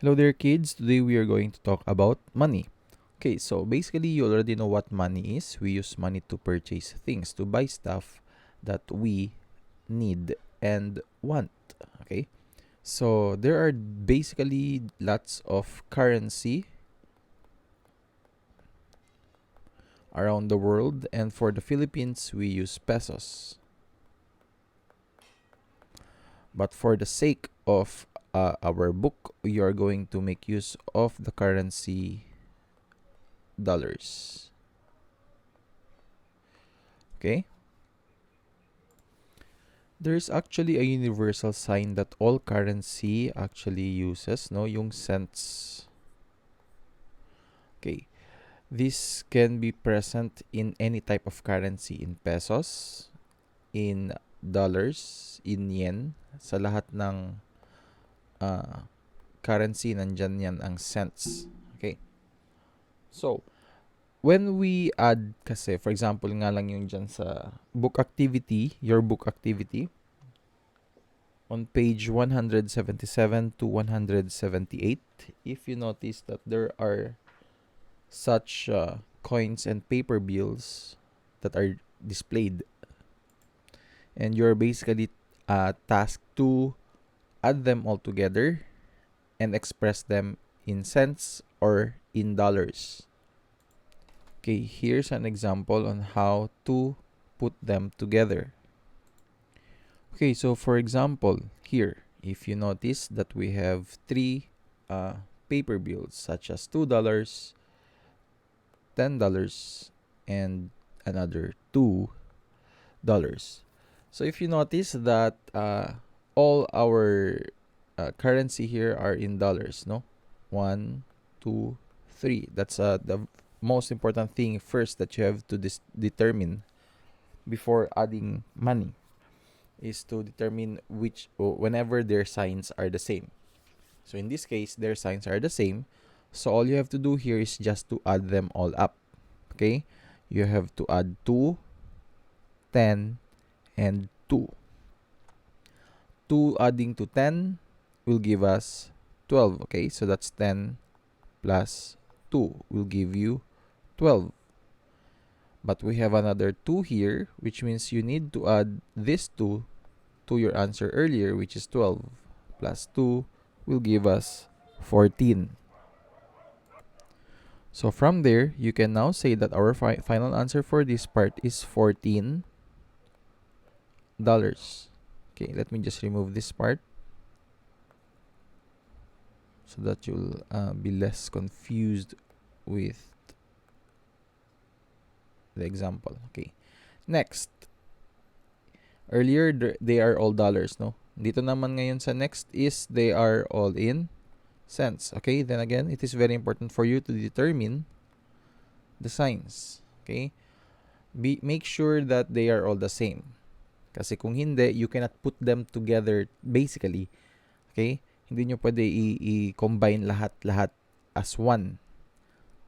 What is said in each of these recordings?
Hello there, kids. Today we are going to talk about money. Okay, so basically you already know what money is. We use money to purchase things, to buy stuff that we need and want. Okay, so there are basically lots of currency around the world, and for the Philippines, we use pesos. But for the sake of our book, we are going to make use of the currency dollars. Okay? There's actually a universal sign that all currency actually uses, no? Yung cents. Okay. This can be present in any type of currency, in pesos, in dollars, in yen. Sa lahat ng currency, nandyan yan ang cents. Okay. So, when we add kasi, for example nga lang yung dyan sa book activity, your book activity, on page 177 to 178, if you notice that there are such coins and paper bills that are displayed, and you're basically tasked to add them all together and express them in cents or in dollars. Okay, here's an example on how to put them together. Okay, so for example, here, if you notice that we have three paper bills such as $2, $10, and another $2. So if you notice that all our currency here are in dollars, no? 1, 2, 3. That's the most important thing first that you have to determine before adding money, is to determine whenever their signs are the same. So in this case, their signs are the same. So all you have to do here is just to add them all up. Okay? You have to add 2, 10, and 2. 2 adding to 10 will give us 12. Okay? So that's 10 plus 2 will give you 12. But we have another 2 here, which means you need to add this 2 to your answer earlier, which is 12 plus 2 will give us 14. So from there, you can now say that our final answer for this part is $14. Okay, let me just remove this part so that you'll be less confused with the example. Okay, next. Earlier, they are all dollars, no? Dito naman ngayon sa next is they are all in cents. Okay, then again, it is very important for you to determine the signs. Okay, make sure that they are all the same. Kasi kung hindi, you cannot put them together basically. Okay, hindi nyo pwede i-combine lahat as one.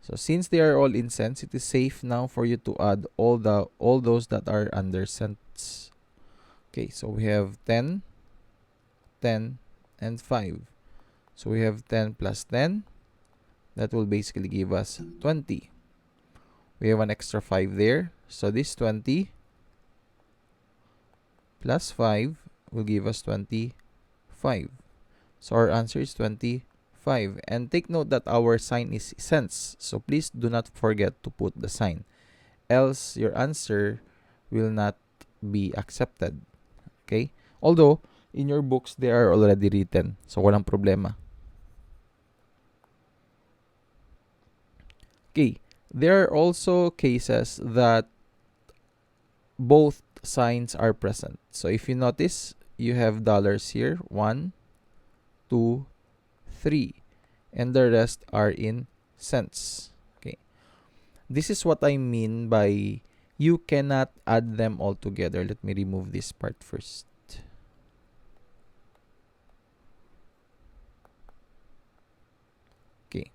So since they are all in cents, it is safe now for you to add all those that are under cents. Okay, so we have 10, 10, and 5. So we have 10 plus 10. That will basically give us 20. We have an extra 5 there. So this 20 plus 5 will give us 25. So our answer is 25. And take note that our sign is cents. So please do not forget to put the sign. Else your answer will not be accepted. Okay? Although, in your books, they are already written. So, walang problema. Okay. There are also cases that both signs are present. So, if you notice, you have dollars here. 1, 2, 3. And the rest are in cents. Okay. This is what I mean by you cannot add them all together. Let me remove this part first. Okay.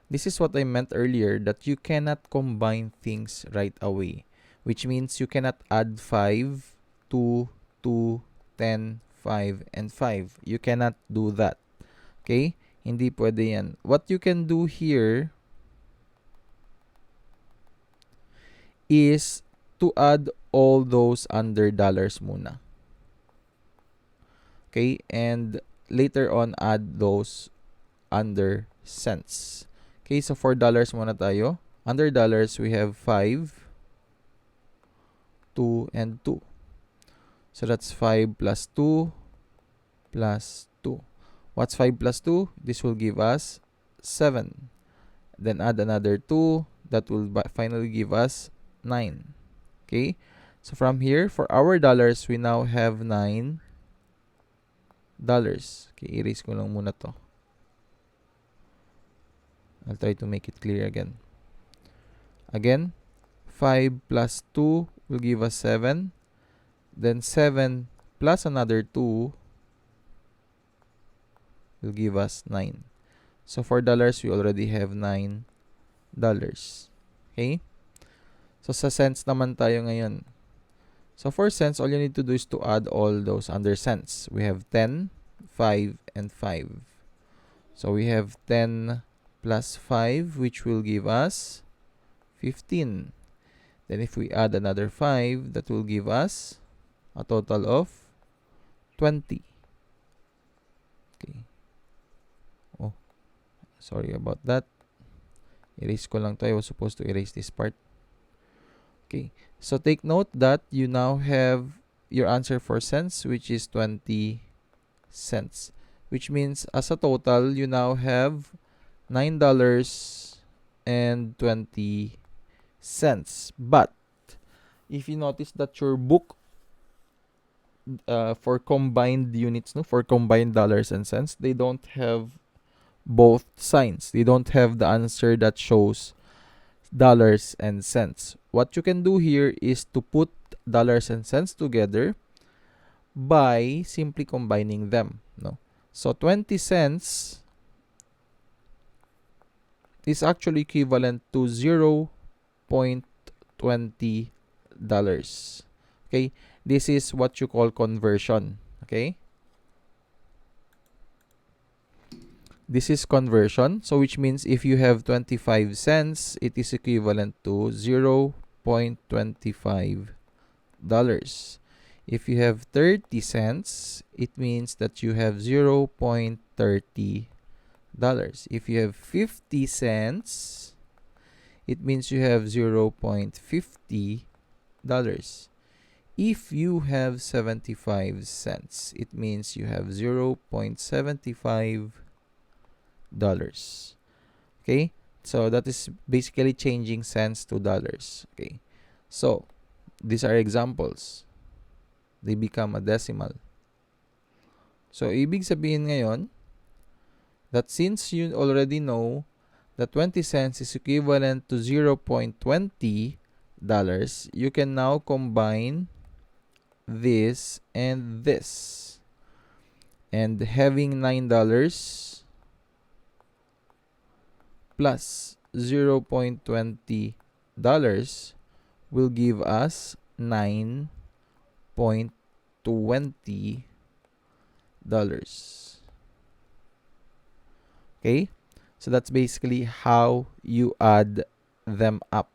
This is what I meant earlier, that you cannot combine things right away, which means you cannot add 5, 2, 2, 10, 5, and 5. You cannot do that. Okay? Hindi pwede yan. What you can do here is to add all those under dollars muna. Okay? And later on, add those under cents. Okay, so for dollars muna tayo. Under dollars, we have 5, 2, and 2. So that's 5 plus 2 plus 2. What's 5 plus 2? This will give us 7. Then add another 2. That will finally give us 9. Okay? So from here, for our dollars, we now have $9. Okay, erase ko lang muna to. I'll try to make it clear again. Again, 5 plus 2 will give us 7. Then 7 plus another 2 will give us 9. So for dollars, we already have $9. Okay? So sa cents naman tayo ngayon. So for cents, all you need to do is to add all those under cents. We have 10, 5, and 5. So we have 10 plus 5, which will give us 15. Then if we add another 5, that will give us a total of 20. Okay. Oh, sorry about that. Erase ko lang to. I was supposed to erase this part. Okay. So take note that you now have your answer for cents, which is 20 cents. Which means as a total, you now have $9.20. But if you notice that your book for combined units, no, for combined dollars and cents, they don't have both signs. They don't have the answer that shows dollars and cents. What you can do here is to put dollars and cents together by simply combining them. No, so 20 cents is actually equivalent to $0.20. Okay, this is what you call conversion. Okay, this is conversion. So which means if you have 25 cents, it is equivalent to $0.25. If you have 30 cents, it means that you have $0.30. If you have 50 cents, it means you have $0.50. If you have 75 cents, it means you have $0.75. Okay, so that is basically changing cents to dollars. Okay, so these are examples. They become a decimal. So ibig sabihin ngayon that since you already know that 20 cents is equivalent to $0.20, you can now combine this and this. And having $9 plus $0.20 will give us $9.20. Okay? So that's basically how you add them up.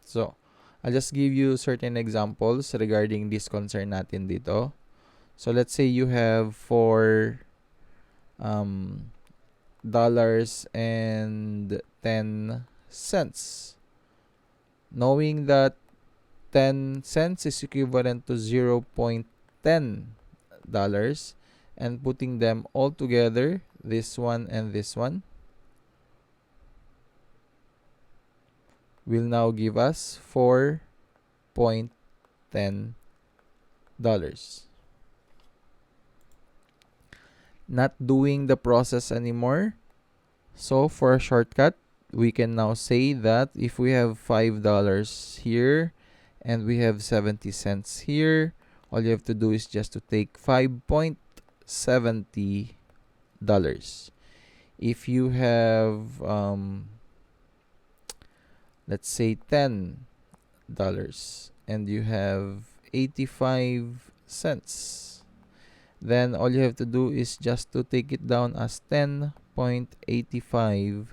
So, I'll just give you certain examples regarding this concern natin dito. So, let's say you have dollars and 10 cents. Knowing that 10 cents is equivalent to $0.10 and putting them all together, this one and this one, will now give us $4.10. Not doing the process anymore. So for a shortcut, we can now say that if we have $5 here and we have 70 cents here, all you have to do is just to take $5.70. If you have let's say $10 and you have 85 cents, then all you have to do is just to take it down as 10 $117.85.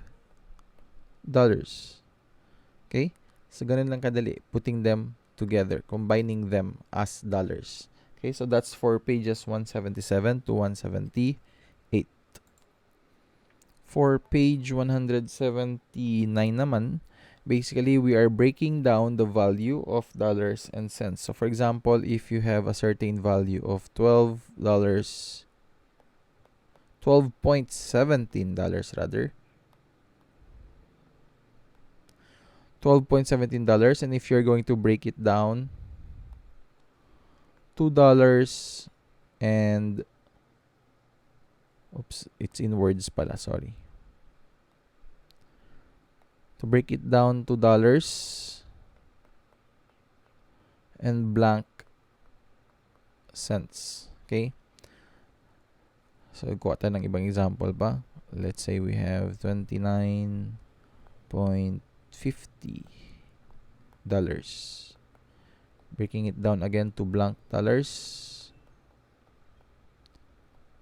Okay? So, ganun lang kadali. Putting them together. Combining them as dollars. Okay? So, that's for pages 177 to 178. For page 179 naman, basically, we are breaking down the value of dollars and cents. So, for example, if you have a certain value of $12.17 rather, $12.17, and if you're going to break it down, $2 and, oops, it's in words pala, sorry. To break it down, $2 and blank cents. Okay? So, kuha tayo ng ibang example pa. Let's say we have $29.50. Breaking it down again to blank dollars,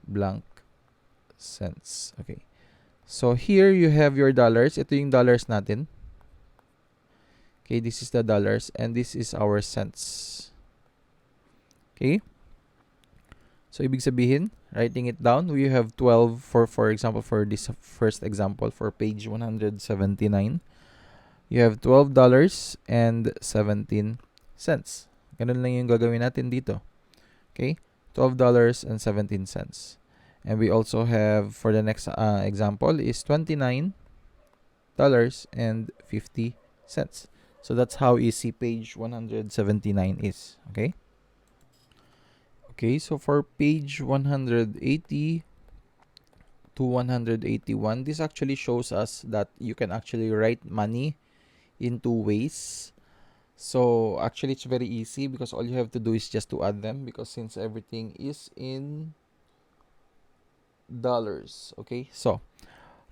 blank cents. Okay. So, here you have your dollars. Ito yung dollars natin. Okay, this is the dollars and this is our cents. Okay? So, ibig sabihin, writing it down, we have 12 for example, for this first example, for page 179. You have $12.17. Ganun lang yung gagawin natin dito. Okay? $12.17. And we also have, for the next example, is $29.50. So that's how easy page 179 is. Okay? Okay, so for page 180 to 181, this actually shows us that you can actually write money in two ways. So actually it's very easy because all you have to do is just to add them, because since everything is in dollars. Okay, so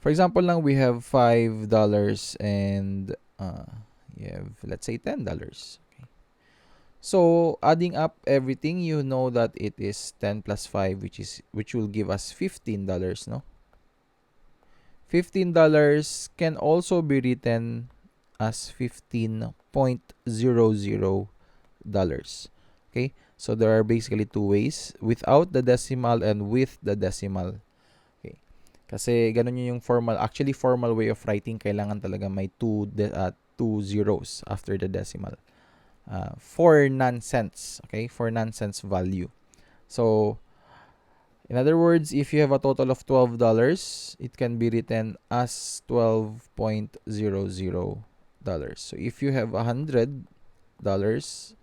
for example lang, we have $5 and you have, let's say, $10. Okay. So adding up everything, you know that it is 10 plus 5, which will give us $15, no? $15 can also be written as $15.00. Okay? So there are basically two ways, without the decimal and with the decimal. Okay? Kasi ganun yung formal, actually formal way of writing, kailangan talaga may two zeros after the decimal. For nonsense, okay? For nonsense value. So, in other words, if you have a total of $12, it can be written as $12.00. So, if you have $100, it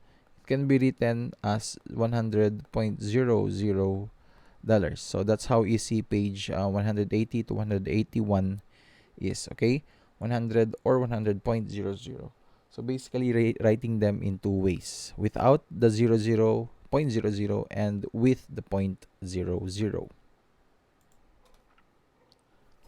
can be written as $100.00. So, that's how easy page 180 to 181 is, okay? 100 or 100.00. So basically, writing them in two ways, without the 0.00 and with the 0.00.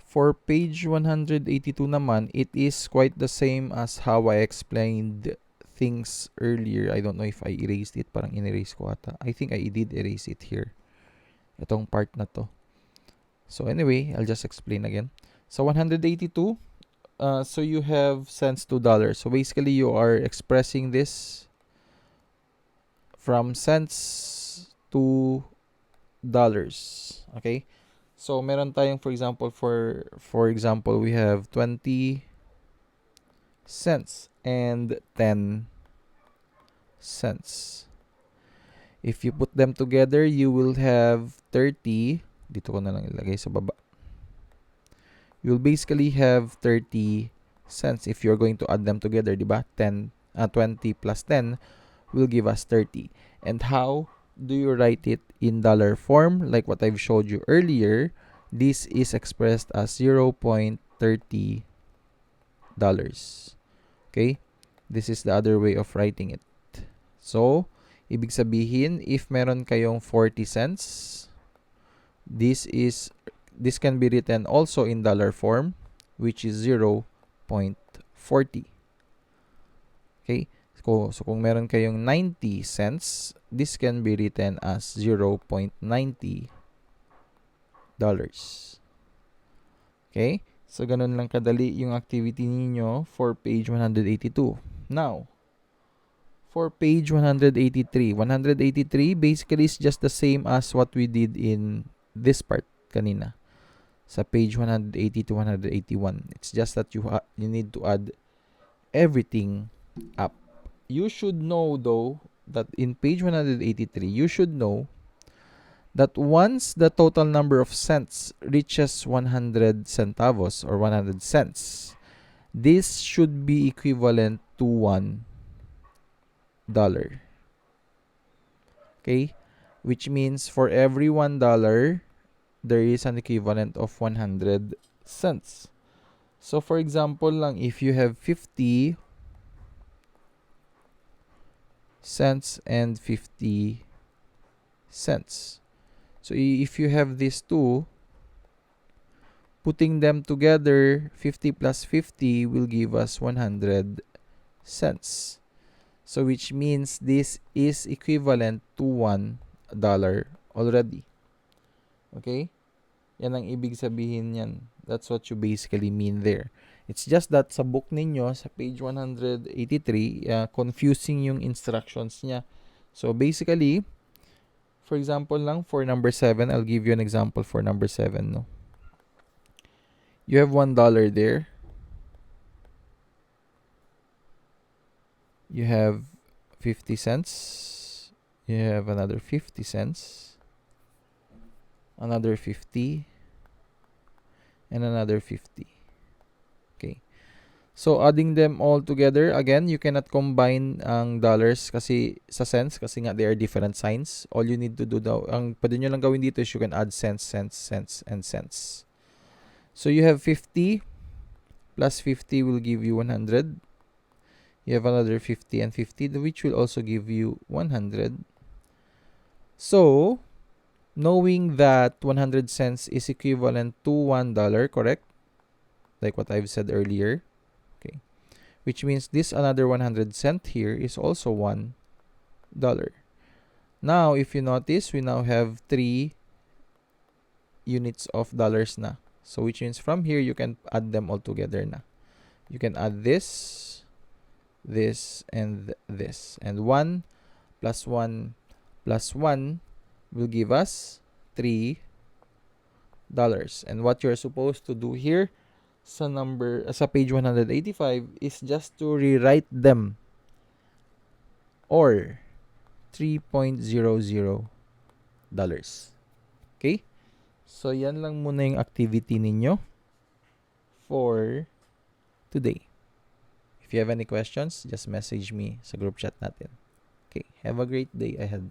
For page 182 naman, it is quite the same as how I explained things earlier. I don't know if I erased it. Parang in-erase ko ata. I think I did erase it here. Itong part na to. So anyway, I'll just explain again. So 182, so you have cents to dollars. So basically, you are expressing this from cents to dollars. Okay? So meron tayong, for example, we have 20 cents and 10 cents. If you put them together, you will have 30. Dito ko na lang ilagay sa baba. You'll basically have 30 cents if you're going to add them together, diba? 20 plus 10 will give us 30. And how do you write it in dollar form? Like what I've showed you earlier, this is expressed as $0.30. Okay? This is the other way of writing it. So, ibig sabihin, if meron kayong 40 cents, this can be written also in dollar form, which is 0.40. Okay? So kung meron kayong 90 cents, this can be written as $0.90. Okay? So, ganun lang kadali yung activity ninyo for page 182. Now, for page 183. 183 basically is just the same as what we did in this part kanina. Sa page 180 to 181. It's just that you need to add everything up. You should know though that in page 183, you should know that once the total number of cents reaches 100 centavos or 100 cents, this should be equivalent to $1. Okay? Which means for every $1, there is an equivalent of 100 cents. So for example lang, if you have 50 cents and 50 cents. So if you have these two, putting them together, 50 plus 50 will give us 100 cents. So which means this is equivalent to $1 already. Okay? Yan ang ibig sabihin yan. That's what you basically mean there. It's just that sa book ninyo, sa page 183, confusing yung instructions niya. So basically, for example lang, for number 7, I'll give you an example for number 7. No? You have $1 there. You have 50 cents. You have another 50 cents. Another 50. And another 50. Okay. So, adding them all together, again, you cannot combine ang dollars kasi sa cents kasi nga they are different signs. All you need to do daw, ang pwede nyo lang gawin dito is you can add cents, cents, cents, and cents. So, you have 50 plus 50 will give you 100. You have another 50 and 50, which will also give you 100. So, knowing that 100 cents is equivalent to $1, correct? Like what I've said earlier. Okay. Which means this another 100 cent here is also $1. Now, if you notice, we now have 3 units of dollars na. So, which means from here, you can add them all together na. You can add this, this, and this. And 1 plus 1 plus 1 will give us $3. And what you're supposed to do here sa page 185 is just to rewrite them or $3.00. Okay? So, yan lang muna yung activity ninyo for today. If you have any questions, just message me sa group chat natin. Okay, have a great day ahead.